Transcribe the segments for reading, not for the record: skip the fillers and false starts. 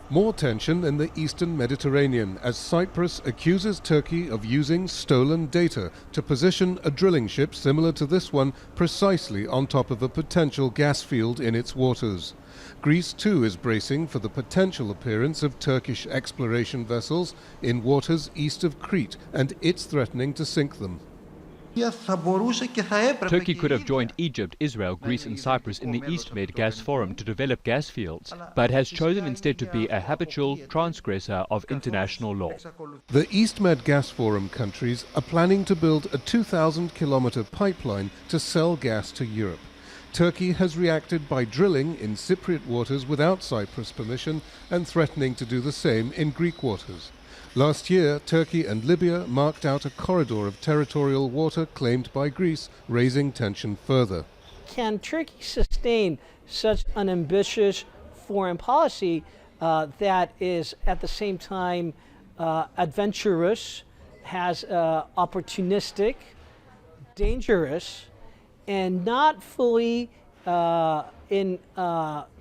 More tension in the eastern Mediterranean as Cyprus accuses Turkey of using stolen data to position a drilling ship similar to this one precisely on top of a potential gas field in its waters. Greece too is bracing for the potential appearance of Turkish exploration vessels in waters east of Crete, and it's threatening to sink them. Turkey could have joined Egypt, Israel, Greece and Cyprus in the East Med Gas Forum to develop gas fields, but has chosen instead to be a habitual transgressor of international law. The East Med Gas Forum countries are planning to build a 2,000-kilometer pipeline to sell gas to Europe. Turkey has reacted by drilling in Cypriot waters without Cyprus permission and threatening to do the same in Greek waters. Last year, Turkey and Libya marked out a corridor of territorial water claimed by Greece, raising tension further. Can Turkey sustain such an ambitious foreign policy that is at the same time adventurous, has opportunistic, dangerous, and not fully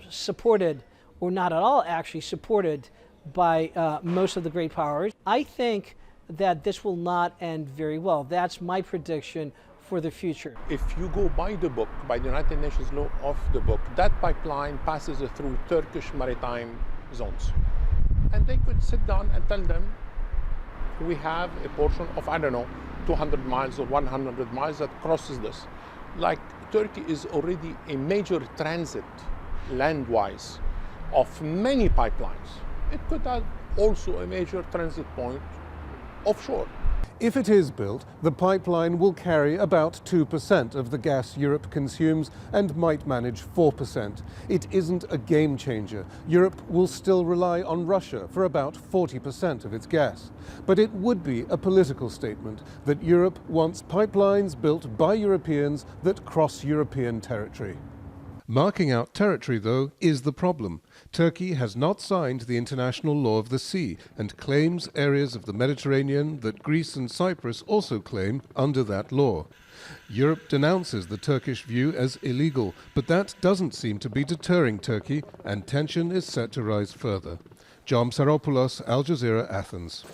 supported, or not at all actually supported, by most of the great powers? I think that this will not end very well. That's my prediction for the future. If you go by the book, by the United Nations law of the book, that pipeline passes through Turkish maritime zones. And they could sit down and tell them, we have a portion of, I don't know, 200 miles or 100 miles that crosses this. Like Turkey is already a major transit, land-wise, of many pipelines. It could have also a major transit point offshore. If it is built, the pipeline will carry about 2% of the gas Europe consumes and might manage 4%. It isn't a game changer. Europe will still rely on Russia for about 40% of its gas. But it would be a political statement that Europe wants pipelines built by Europeans that cross European territory. Marking out territory, though, is the problem. Turkey has not signed the international law of the sea and claims areas of the Mediterranean that Greece and Cyprus also claim under that law. Europe denounces the Turkish view as illegal, but that doesn't seem to be deterring Turkey, and tension is set to rise further. Psaropoulos, Al Jazeera, Athens.